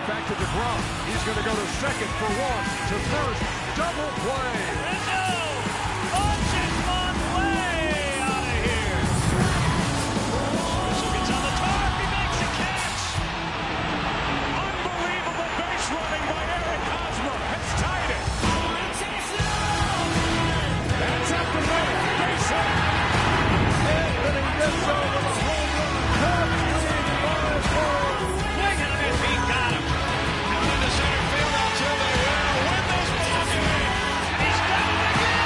back to DeGrom. He's going to go to second for one, to first, double play. Rizzo launches one way out of here. Rizzo gets on the top. He makes a catch. Unbelievable base running by Eric Hosmer has tied it. That's up the middle. Base hit. Anthony Rizzo with a home run. Cubs lead 5-4. Swing and a miss. He got him. Out into center field until they win this ball game. And he's done it again.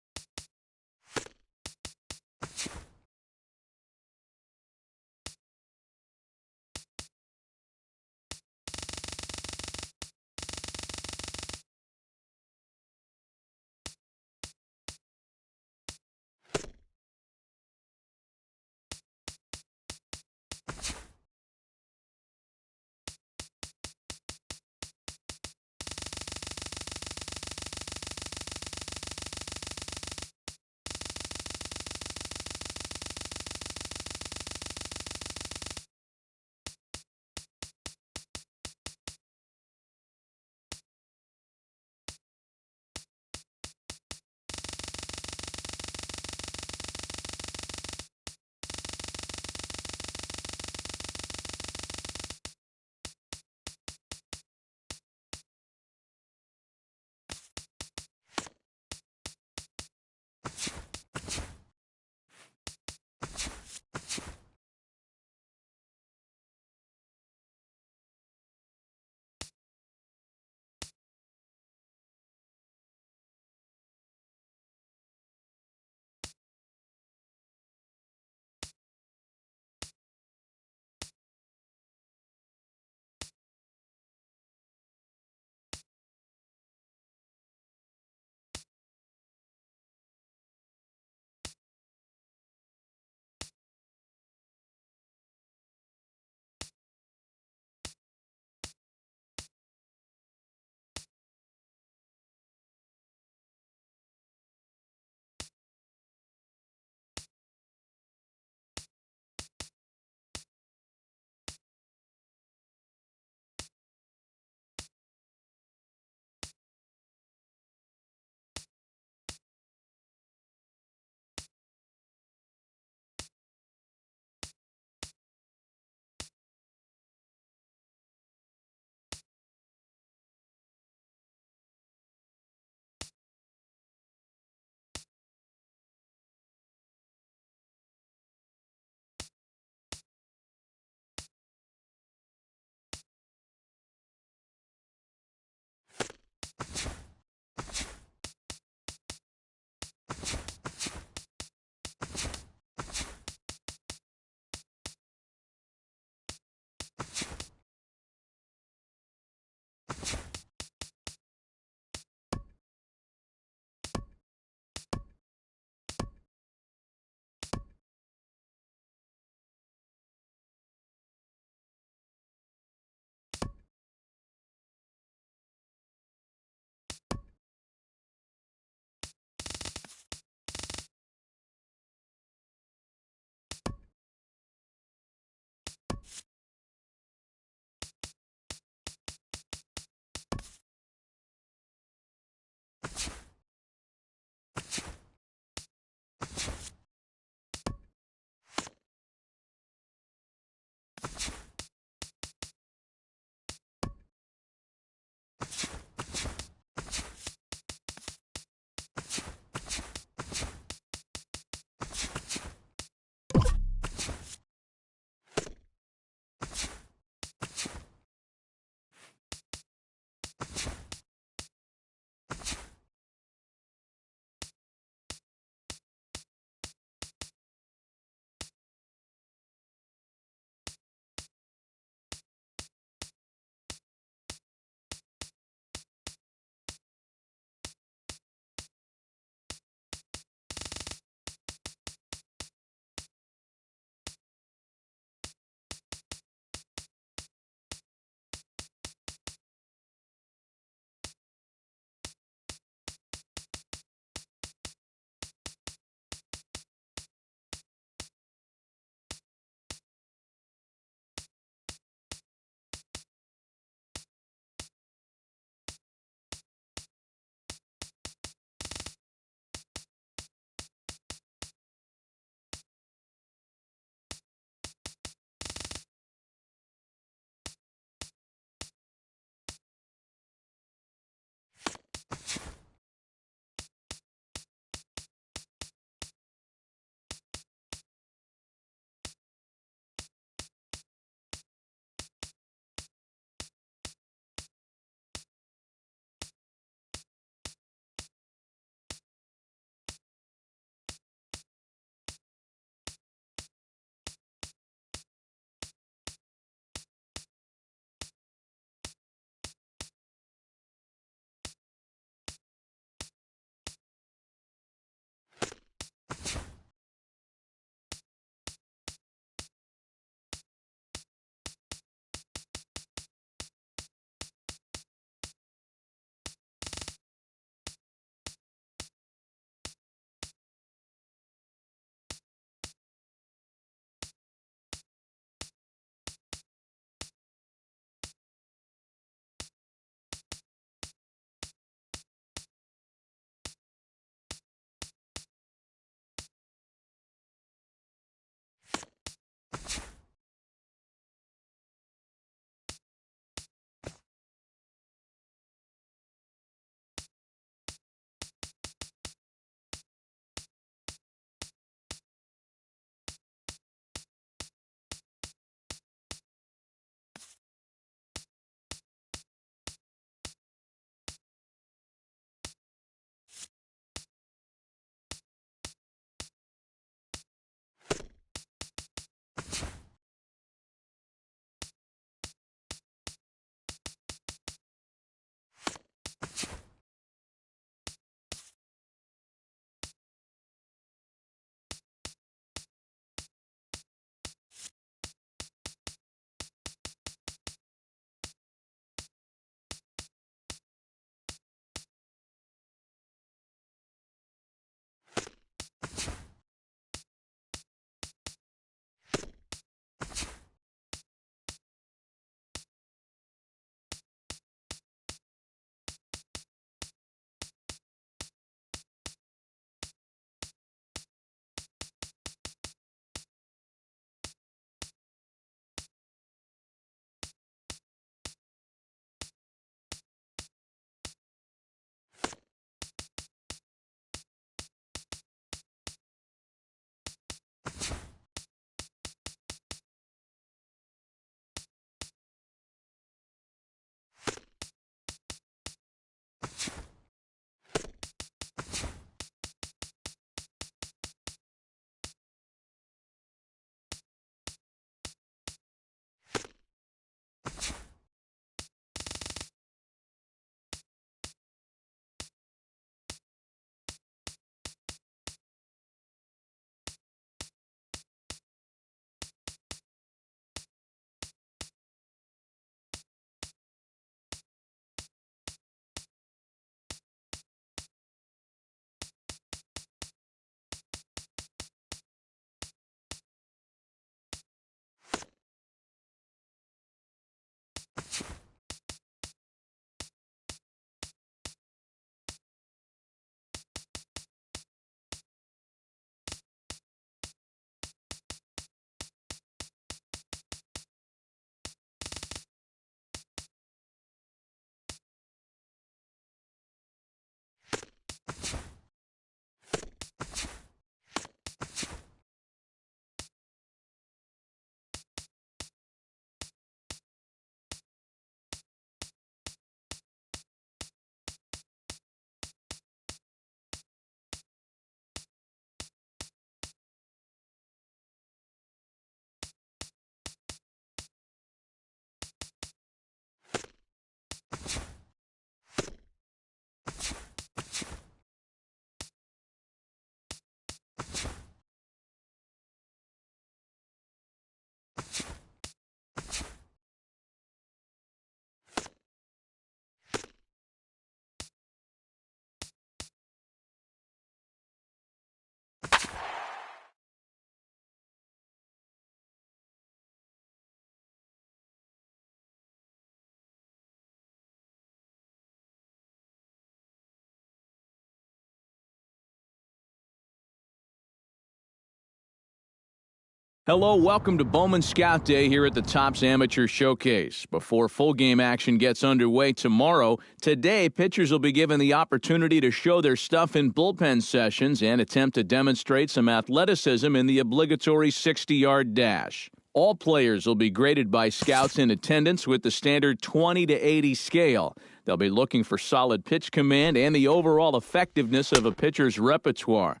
Hello, welcome to Bowman Scout Day here at the Topps Amateur Showcase. Before full game action gets underway tomorrow, today pitchers will be given the opportunity to show their stuff in bullpen sessions and attempt to demonstrate some athleticism in the obligatory 60-yard dash. All players will be graded by scouts in attendance with the standard 20 to 80 scale. They'll be looking for solid pitch command and the overall effectiveness of a pitcher's repertoire.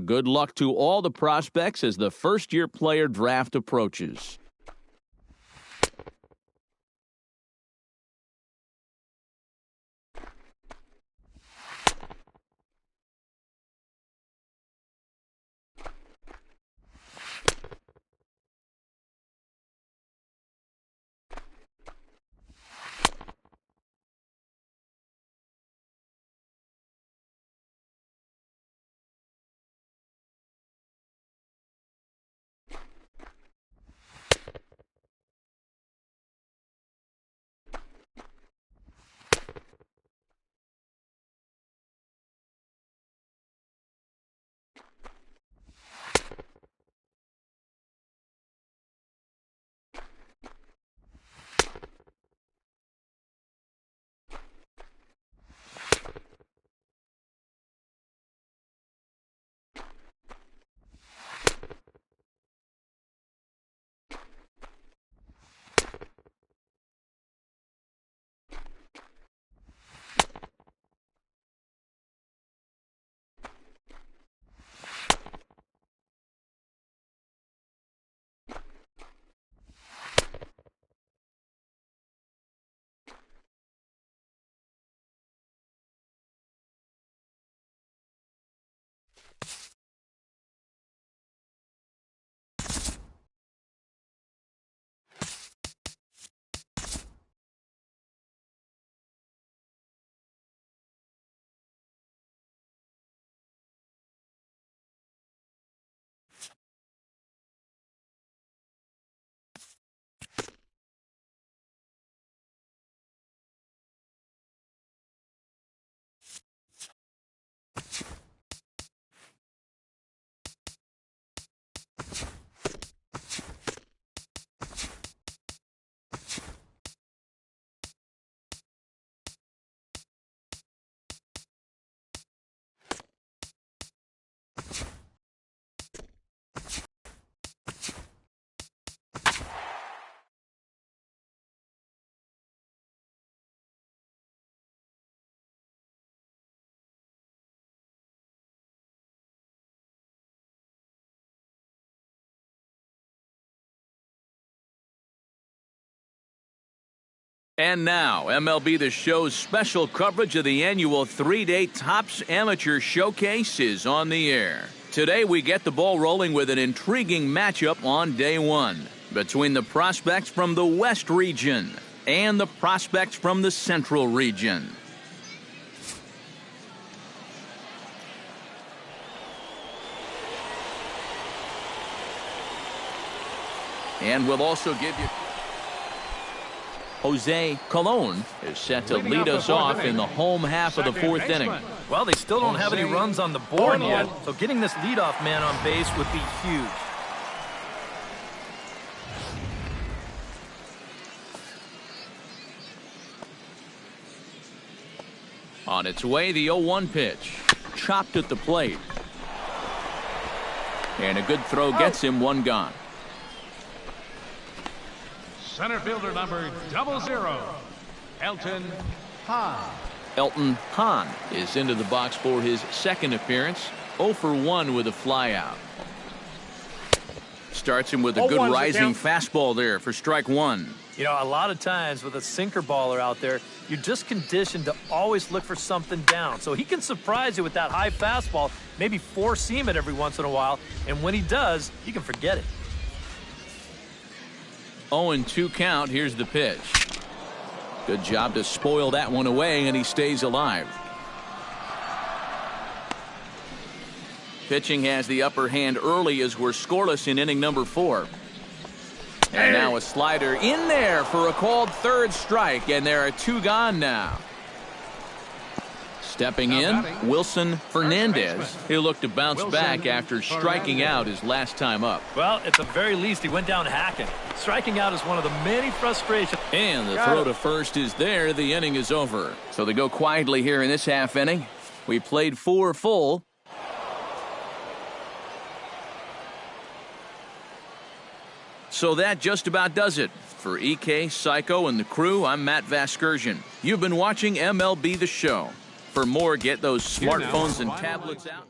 Good luck to all the prospects as the first-year player draft approaches. And now, MLB The Show's special coverage of the annual 3-day Topps Amateur Showcase is on the air. Today, we get the ball rolling with an intriguing matchup on day one between the prospects from the West region and the prospects from the Central region. And we'll also give you... Jose Colon is set to lead us off in the home half of the fourth inning. Well, they still don't have any runs on the board yet, so getting this leadoff man on base would be huge. On its way, the 0-1 pitch. Chopped at the plate. And a good throw gets him one gone. Center fielder number 00, Elton Hahn. Elton Hahn is into the box for his second appearance. 0 for 1 with a flyout. Starts him with a good rising fastball there for strike one. You know, a lot of times with a sinker baller out there, you're just conditioned to always look for something down. So he can surprise you with that high fastball, maybe four-seam it every once in a while, and when he does, you can forget it. 0-2 count. Here's the pitch. Good job to spoil that one away, and he stays alive. Pitching has the upper hand early as we're scoreless in inning number 4. And now a slider in there for a called third strike, and there are two gone now. Stepping in, Wilson Fernandez. He'll look to bounce back after striking out his last time up. Well, at the very least, he went down hacking. Striking out is one of the many frustrations. And the throw to first is there. The inning is over. So they go quietly here in this half inning. We played 4 full. So that just about does it. For EK, Psycho, and the crew, I'm Matt Vasgersian. You've been watching MLB The Show. For more, get those smartphones and tablets out.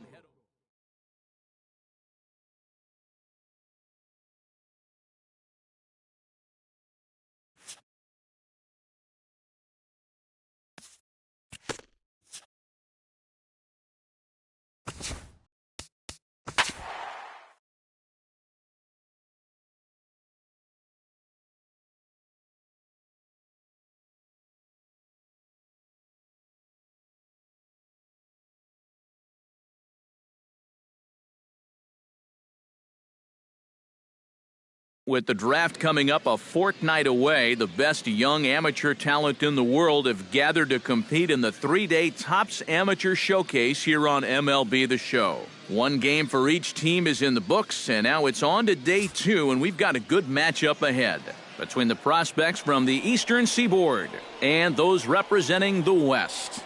With the draft coming up a fortnight away, the best young amateur talent in the world have gathered to compete in the 3-day Topps Amateur Showcase here on MLB The Show. 1 game for each team is in the books, and now it's on to day 2, and we've got a good matchup ahead between the prospects from the Eastern Seaboard and those representing the West.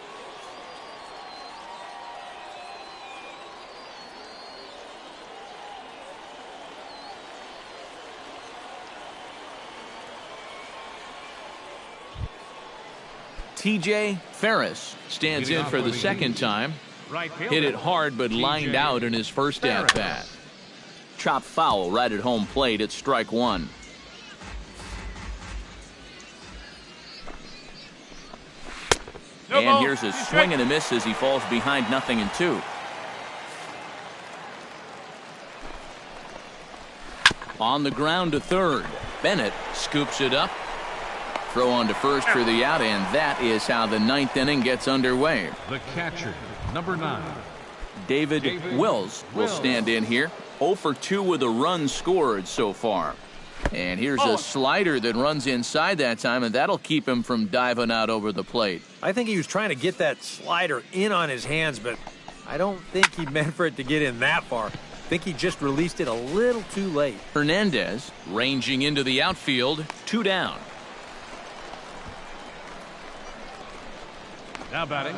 TJ Ferris stands in for the second time. Hit it hard but lined out in his first at-bat. Chop foul right at home plate at strike 1. And here's a swing and a miss as he falls behind 0-2. On the ground to third. Bennett scoops it up. Throw on to first for the out, and that is how the 9th inning gets underway. The catcher, number 9. David Wills will stand in here. 0 for 2 with a run scored so far. And here's a slider that runs inside that time, and that'll keep him from diving out over the plate. I think he was trying to get that slider in on his hands, but I don't think he meant for it to get in that far. I think he just released it a little too late. Hernandez ranging into the outfield, 2 down. Now batting,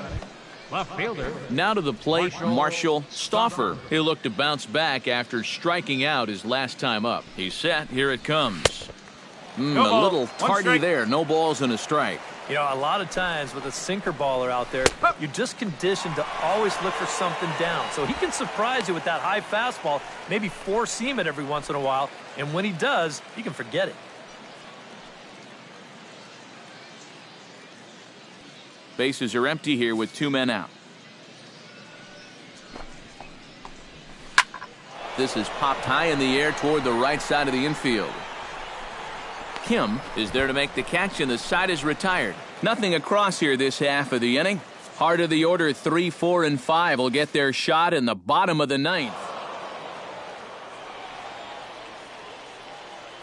left fielder. Now to the plate, Marshall Stauffer. He'll look to bounce back after striking out his last time up. He's set. Here it comes. A little tardy there. No balls and a strike. You know, a lot of times with a sinker baller out there, you're just conditioned to always look for something down. So he can surprise you with that high fastball, maybe 4-seam it every once in a while. And when he does, you can forget it. Bases are empty here with 2 men out. This is popped high in the air toward the right side of the infield. Kim is there to make the catch, and the side is retired. Nothing across here this half of the inning. Heart of the order, 3, 4, and 5 will get their shot in the bottom of the 9th.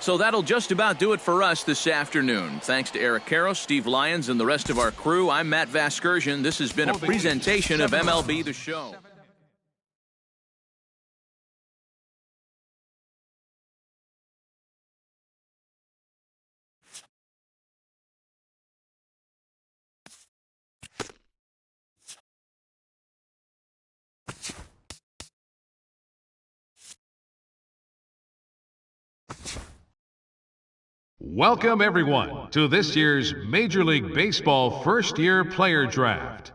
So that'll just about do it for us this afternoon. Thanks to Eric Karros, Steve Lyons, and the rest of our crew. I'm Matt Vasgersian. This has been a presentation of MLB The Show. Welcome, everyone, to this year's Major League Baseball first-year player draft.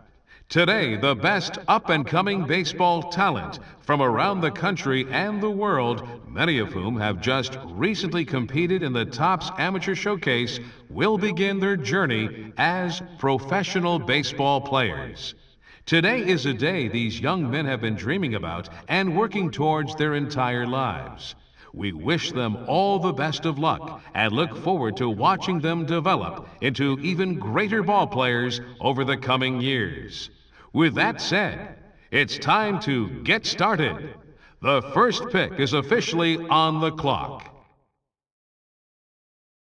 Today, the best up-and-coming baseball talent from around the country and the world, many of whom have just recently competed in the Topps Amateur Showcase, will begin their journey as professional baseball players. Today is a day these young men have been dreaming about and working towards their entire lives. We wish them all the best of luck and look forward to watching them develop into even greater ball players over the coming years. With that said, it's time to get started. The first pick is officially on the clock.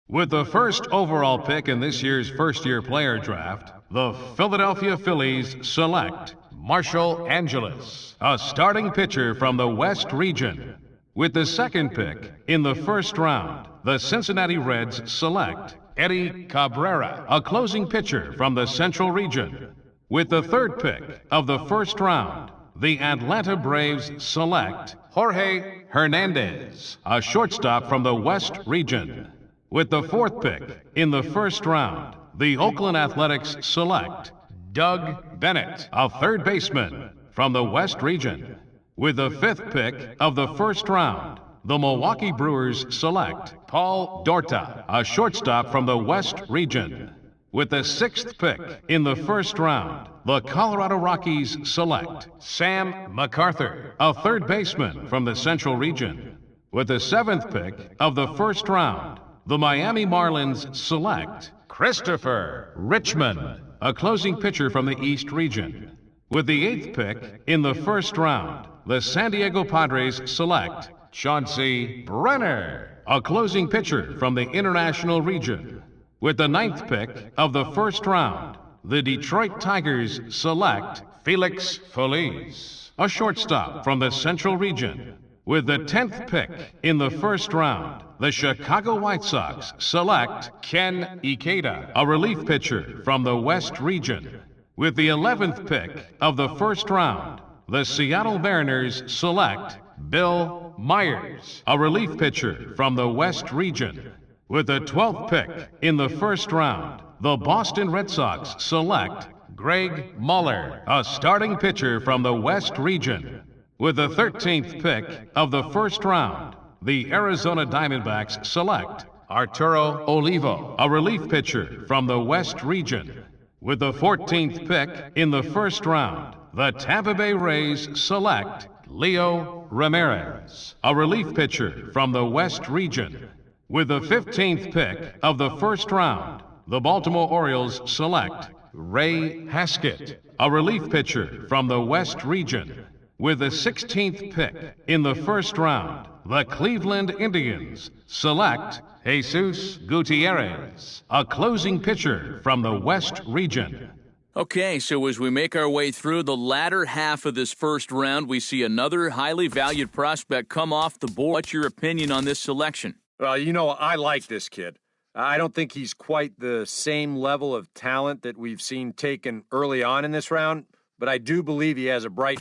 With the first overall pick in this year's first-year player draft, the Philadelphia Phillies select Marshall Angeles, a starting pitcher from the West Region. With the second pick in the first round, the Cincinnati Reds select Eddie Cabrera, a closing pitcher from the Central Region. With the third pick of the first round, the Atlanta Braves select Jorge Hernandez, a shortstop from the West Region. With the fourth pick in the first round, the Oakland Athletics select Doug Bennett, a third baseman from the West Region. With the fifth pick of the first round, the Milwaukee Brewers select Paul Dorta, a shortstop from the West Region. With the sixth pick in the first round, the Colorado Rockies select Sam MacArthur, a third baseman from the Central Region. With the seventh pick of the first round, the Miami Marlins select Christopher Richmond, a closing pitcher from the East Region. With the eighth pick in the first round, the San Diego Padres select Chauncey Brenner, a closing pitcher from the International Region. With the ninth pick of the first round, the Detroit Tigers select Felix Feliz, a shortstop from the Central Region. With the 10th pick in the first round, the Chicago White Sox select Ken Ikeda, a relief pitcher from the West Region. With the 11th pick of the first round, the Seattle Mariners select Bill Myers, a relief pitcher from the West Region. With the 12th pick in the first round, the Boston Red Sox select Greg Muller, a starting pitcher from the West Region. With the 13th pick of the first round, the Arizona Diamondbacks select Arturo Olivo, a relief pitcher from the West Region. With the 14th pick in the first round, the Tampa Bay Rays select Leo Ramirez, a relief pitcher from the West Region. With the 15th pick of the first round, the Baltimore Orioles select Ray Haskett, a relief pitcher from the West Region. With the 16th pick in the first round, the Cleveland Indians select Jesus Gutierrez, a closing pitcher from the West Region. Okay, so as we make our way through the latter half of this first round, we see another highly valued prospect come off the board. What's your opinion on this selection? Well, you know, I like this kid. I don't think he's quite the same level of talent that we've seen taken early on in this round, but I do believe he has a bright...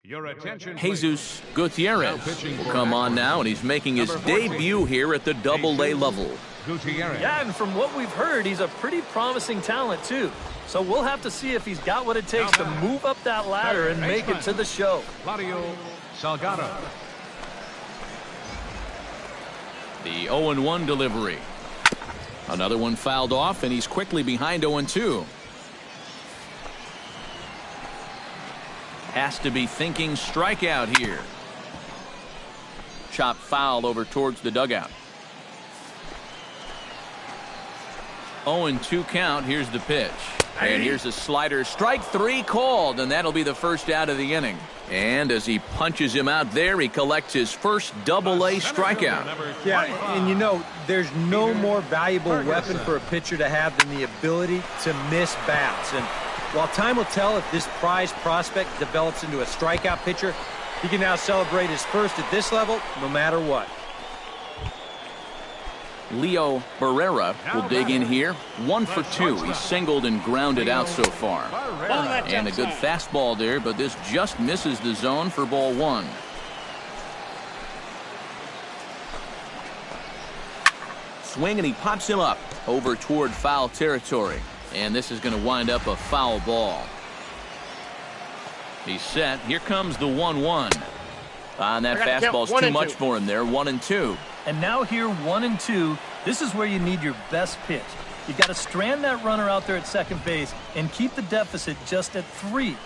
Your attention, Jesus Gutierrez will come on now, and he's making his debut here at the Double-A level. Gutierrez. Yeah, and from what we've heard, he's a pretty promising talent, too. So we'll have to see if he's got what it takes to move up that ladder and make it to the show. Claudio Salgado. The 0-1 delivery. Another one fouled off, and he's quickly behind 0-2. Has to be thinking strikeout here. Chop foul over towards the dugout. 0-2 count. Here's the pitch. And here's a slider. Strike three called, and that'll be the first out of the inning. And as he punches him out there, he collects his first Double-A strikeout. Yeah, and you know, there's no more valuable weapon for a pitcher to have than the ability to miss bats. And while time will tell if this prized prospect develops into a strikeout pitcher, he can now celebrate his first at this level no matter what. Leo Barrera will dig in here. 1 for 2. He's singled and grounded out so far. And a good fastball there, but this just misses the zone for ball 1. Swing, and he pops him up over toward foul territory. And this is going to wind up a foul ball. He's set. Here comes the 1-1. And that fastball's too much for him there. 1-2. And now here, 1-2. This is where you need your best pitch. You've got to strand that runner out there at second base and keep the deficit just at 3.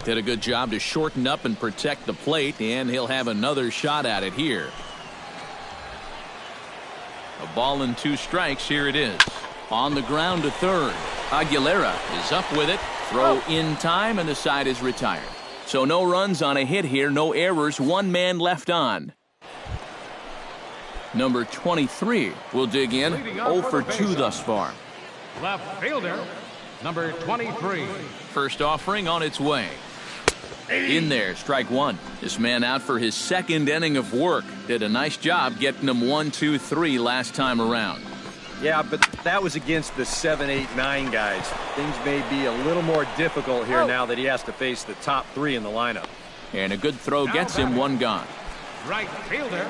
Did a good job to shorten up and protect the plate, and he'll have another shot at it here. A ball and 2 strikes. Here it is. On the ground to third. Aguilera is up with it. Throw in time, and the side is retired. So no runs on a hit here, no errors, 1 man left on. Number 23 will dig in. 0 for 2 thus far. Left fielder, number 23. First offering on its way. In there, strike 1. This man out for his 2nd inning of work. Did a nice job getting him 1, 2, 3 last time around. Yeah, but that was against the 7, 8, 9 guys. Things may be a little more difficult here now that he has to face the top 3 in the lineup. And a good throw gets him 1 gone. Right fielder,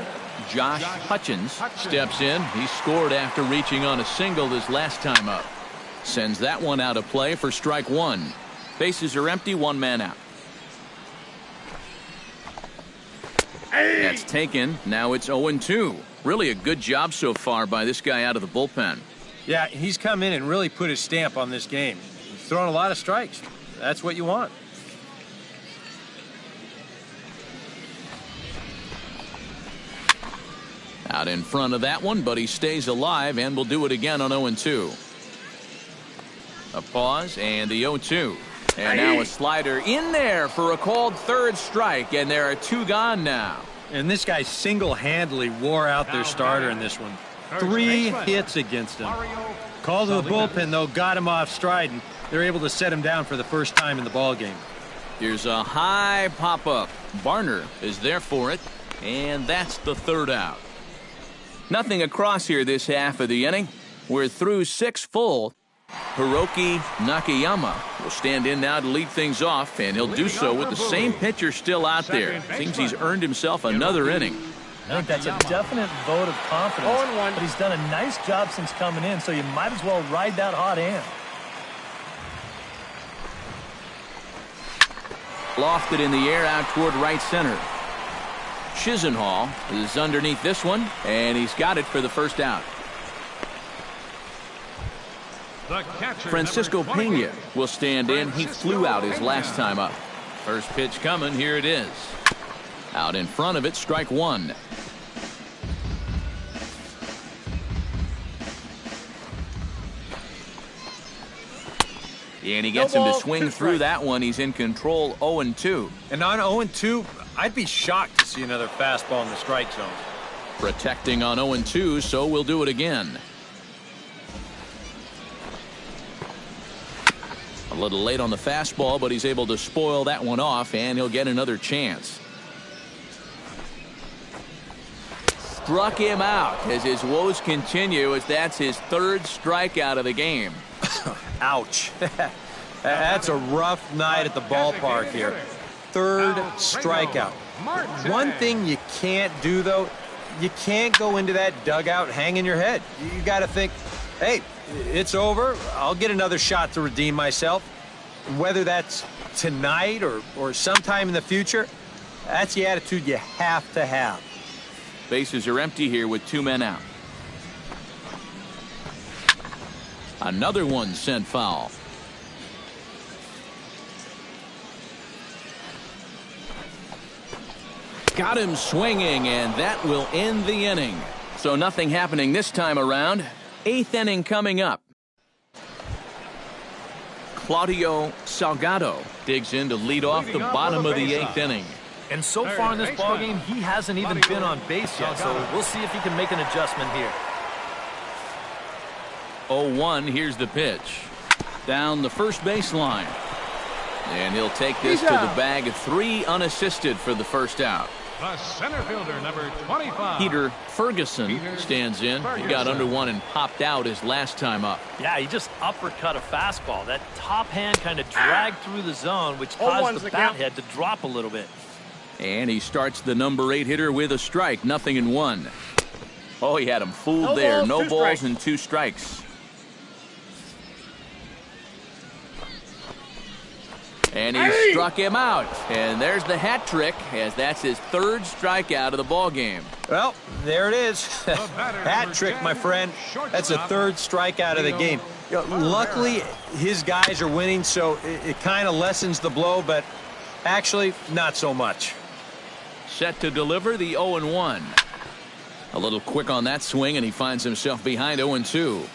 Josh Hutchins steps in. He scored after reaching on a single his last time up. Sends that one out of play for strike 1. Bases are empty, 1 man out. That's taken. Now it's 0-2. Really a good job so far by this guy out of the bullpen. Yeah, he's come in and really put his stamp on this game. He's thrown a lot of strikes. That's what you want. Out in front of that one, but he stays alive and will do it again on 0-2. A pause and the 0-2. And now a slider in there for a called 3rd strike, and there are 2 gone now. And this guy single-handedly wore out their starter in this one. 3 hits against him. Call to the bullpen, though, got him off stride, and they're able to set him down for the first time in the ballgame. Here's a high pop-up. Barner is there for it, and that's the 3rd out. Nothing across here this half of the inning. We're through 6 full. Hiroki Nakayama will stand in now to lead things off, and he'll do so with the same pitcher still out there. Seems he's earned himself another inning. I think that's a definite vote of confidence. But he's done a nice job since coming in, so you might as well ride that hot hand. Lofted in the air out toward right center. Chisenhall is underneath this one, and he's got it for the first out. Francisco Pena will stand in. He flew out his last time up. First pitch coming. Here it is. Out in front of it, strike 1. And he gets him to swing through that one. He's in control, 0-2. And on 0-2, I'd be shocked to see another fastball in the strike zone. Protecting on 0-2, so we'll do it again. A little late on the fastball, but he's able to spoil that one off, and he'll get another chance. Struck him out as his woes continue, as that's his 3rd strikeout of the game. Ouch. That's a rough night at the ballpark here. 3rd strikeout. One thing you can't do, though, you can't go into that dugout hanging your head. You got to think, hey, it's over. I'll get another shot to redeem myself. Whether that's tonight or sometime in the future, that's the attitude you have to have. Bases are empty here with 2 men out. Another one sent foul. Got him swinging, and that will end the inning. So nothing happening this time around. 8th inning coming up. Claudio Salgado digs in to lead off the bottom of the 8th inning. And so far in this ballgame, he hasn't even been on base yet, so we'll see if he can make an adjustment here. 0-1, here's the pitch. Down the first baseline. And he'll take this to the bag of 3 unassisted for the first out. The center fielder, number 25. Peter Ferguson stands in. He got under one and popped out his last time up. Yeah, he just uppercut a fastball. That top hand kind of dragged through the zone, which caused the bat head to drop a little bit. And he starts the number 8 hitter with a strike, 0-1. Oh, he had him fooled there. No balls and 2 strikes. And he struck him out. And there's the hat trick, as that's his 3rd strikeout of the ball game. Well, there it is. Hat trick, my friend. That's a 3rd strikeout of the game. You know, luckily, his guys are winning, so it kind of lessens the blow, but actually, not so much. Set to deliver the 0-1. A little quick on that swing, and he finds himself behind 0-2.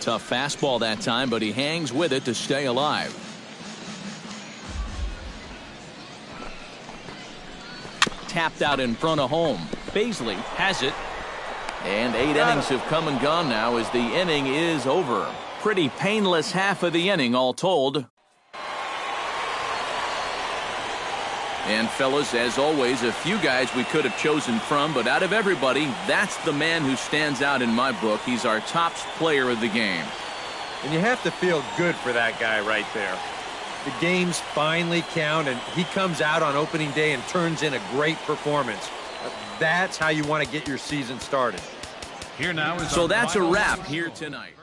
Tough fastball that time, but he hangs with it to stay alive. Tapped out in front of home. Baisley has it. And 8 innings have come and gone now as the inning is over. Pretty painless half of the inning all told. And fellas, as always, a few guys we could have chosen from, but out of everybody, that's the man who stands out in my book. He's our top player of the game. And you have to feel good for that guy right there. The games finally count, and he comes out on opening day and turns in a great performance. That's how you want to get your season started. Here now is so that's a wrap here tonight.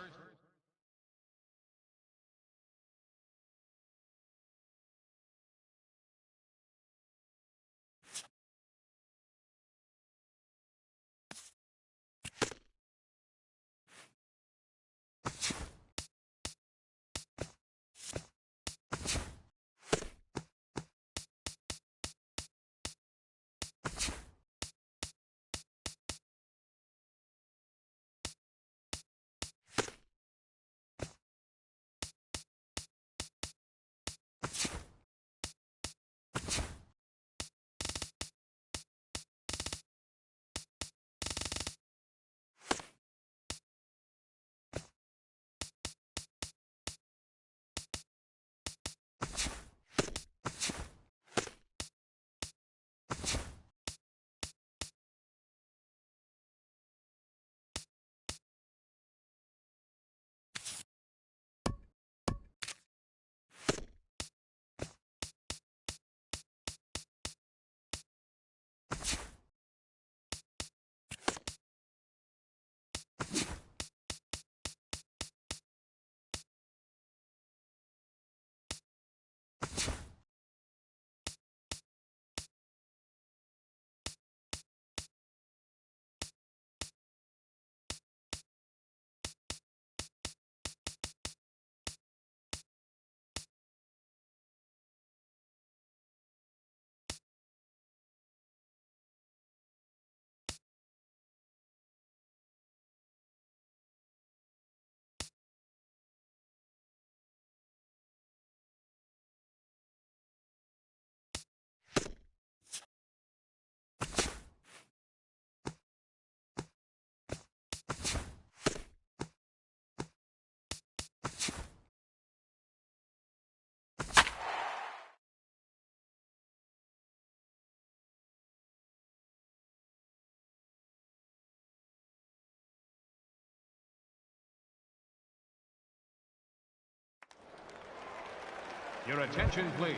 Your attention, please.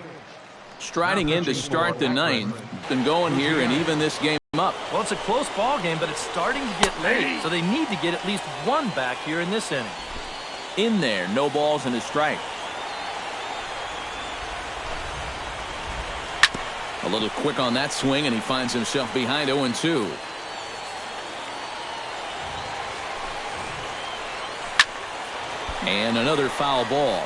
Striding in to start the 9th. Been going here and even this game up. Well, it's a close ball game, but it's starting to get late, so they need to get at least 1 back here in this inning. In there, no balls and a strike. A little quick on that swing, and he finds himself behind 0-2. And another foul ball.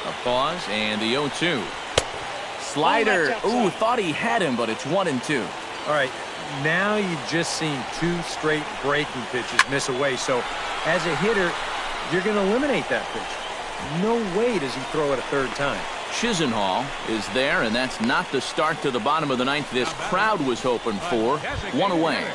A pause and the 0-2. Slider. Ooh, thought he had him, but it's 1-2. All right, now you've just seen 2 straight breaking pitches miss away. So as a hitter, you're going to eliminate that pitch. No way does he throw it a 3rd time. Chisenhall is there, and that's not the start to the bottom of the 9th this crowd was hoping for. 1 away.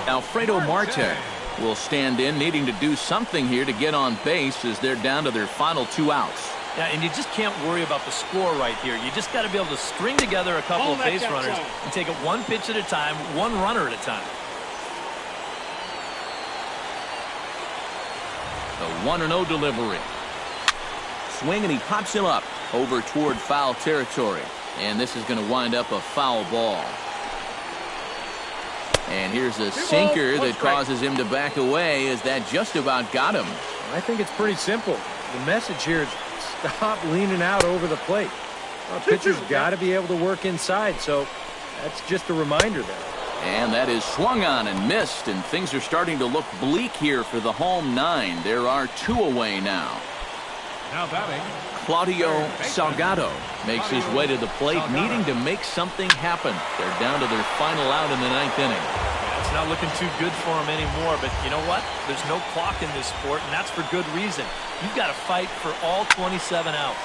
Alfredo Marte will stand in, needing to do something here to get on base as they're down to their final 2 outs. Yeah, and you just can't worry about the score right here. You just got to be able to string together a couple of base runners and take it 1 pitch at a time, 1 runner at a time. 1-0 delivery. Swing, and he pops him up over toward foul territory. And this is going to wind up a foul ball. And here's a sinker that causes him to back away, as that just about got him. I think it's pretty simple. The message here is stop leaning out over the plate. Well, pitcher's got to be able to work inside, so that's just a reminder there. And that is swung on and missed, and things are starting to look bleak here for the home 9. There are 2 away now. Now batting, Claudio Salgado makes his way to the plate, needing to make something happen. They're down to their final out in the 9th inning. Yeah, it's not looking too good for him anymore, but you know what? There's no clock in this sport, and that's for good reason. You've got to fight for all 27 outs.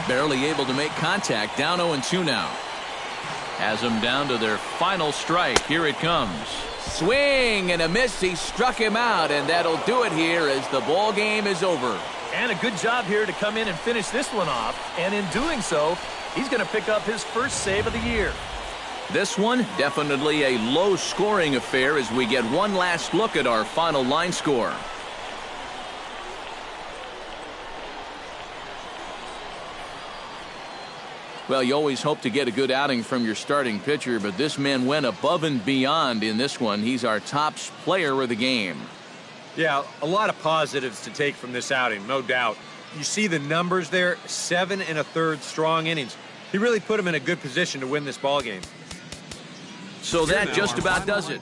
Barely able to make contact, down 0-2 now. Has them down to their final strike. Here it comes. Swing and a miss. He struck him out, and that'll do it here as the ball game is over. And a good job here to come in and finish this one off. And in doing so, he's going to pick up his first save of the year. This one, definitely a low-scoring affair as we get one last look at our final line score. Well, you always hope to get a good outing from your starting pitcher, but this man went above and beyond in this one. He's our top player of the game. Yeah, a lot of positives to take from this outing, no doubt. You see the numbers there, 7 1/3 strong innings. He really put him in a good position to win this ball game. So that just about does it.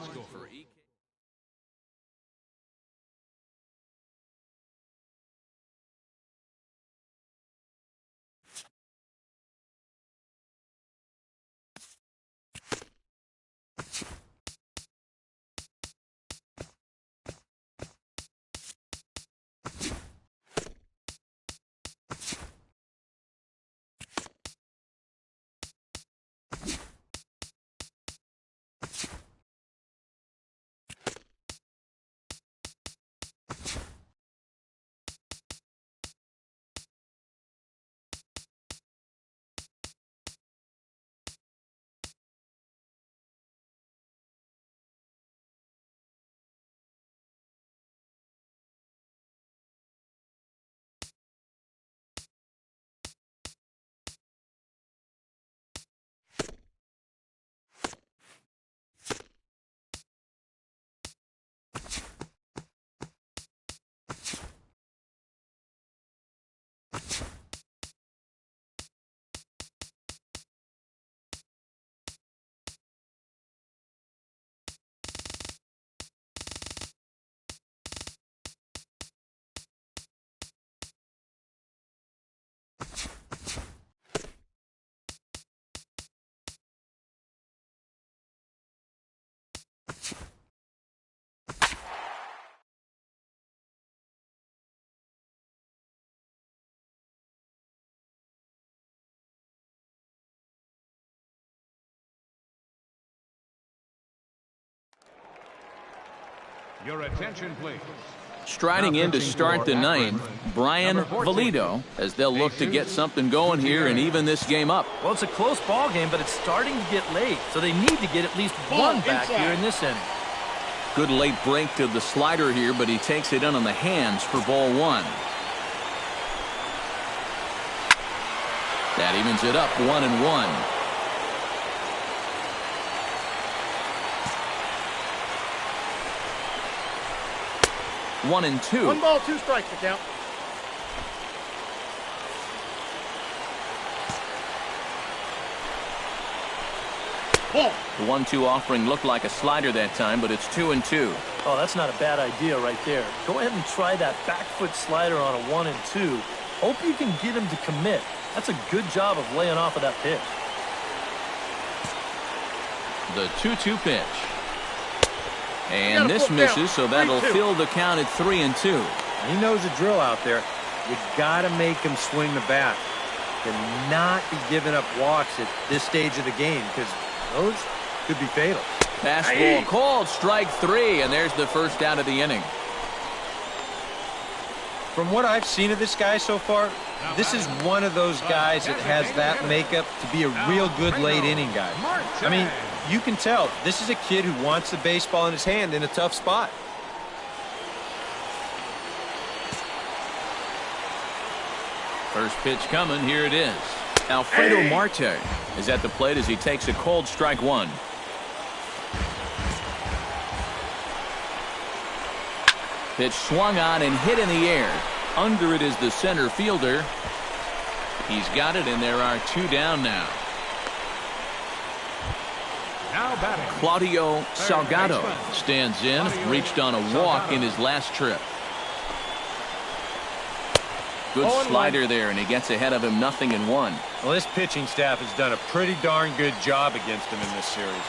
your attention, please. Striding in to start the 9th, Brian Valido, as they'll look to get something going here and even this game up. Well, it's a close ball game, but it's starting to get late, so they need to get at least one back here in this inning. Good late break to the slider here, but he takes it in on the hands for ball 1. That evens it up 1-1. 1-2. 1 ball, 2 strikes to count. Ball. The 1-2 offering looked like a slider that time, but it's 2-2. Oh, that's not a bad idea right there. Go ahead and try that back foot slider on a 1-2. Hope you can get him to commit. That's a good job of laying off of that pitch. The 2-2 pitch. And this misses, so that'll fill the count at 3-2. He knows the drill out there. You got to make him swing the bat. Cannot be giving up walks at this stage of the game, because those could be fatal. Fastball called, strike 3, and there's the first out of the inning. From what I've seen of this guy so far, this is one of those guys that has that makeup to be a real good late inning guy. I mean, you can tell this is a kid who wants the baseball in his hand in a tough spot. First pitch coming. Here it is. Alfredo Marte is at the plate as he takes a cold strike one. Pitch swung on and hit in the air. Under it is the center fielder. He's got it, and there are 2 down now. Now batting, Claudio Salgado stands in, reached on a walk in his last trip. Good slider there, and he gets ahead of him 0-1. Well, this pitching staff has done a pretty darn good job against him in this series.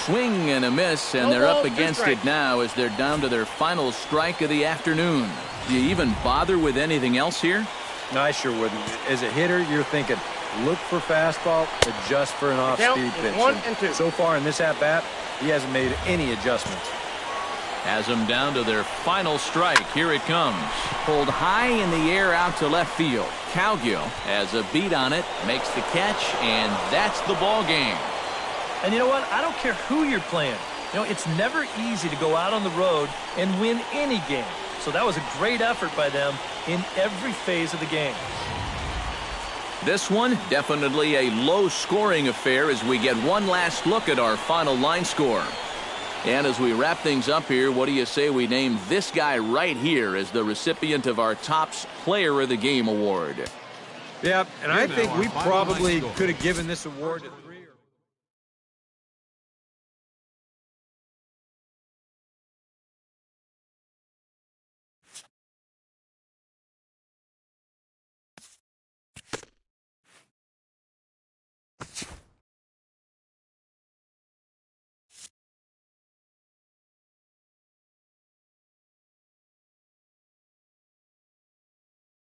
Swing and a miss, and they're up against it now as they're down to their final strike of the afternoon. Do you even bother with anything else here? No, I sure wouldn't. As a hitter, you're thinking, look for fastball, adjust for an off-speed pitch. 1 and 2. So far in this at-bat, he hasn't made any adjustments. Has them down to their final strike. Here it comes. Pulled high in the air out to left field. Cowgill has a beat on it, makes the catch, and that's the ball game. And you know what? I don't care who you're playing. You know, it's never easy to go out on the road and win any game. So that was a great effort by them in every phase of the game. This one, definitely a low-scoring affair as we get one last look at our final line score. And as we wrap things up here, what do you say we name this guy right here as the recipient of our Topps Player of the Game award? Yeah, and I think we probably could have given this award to 3.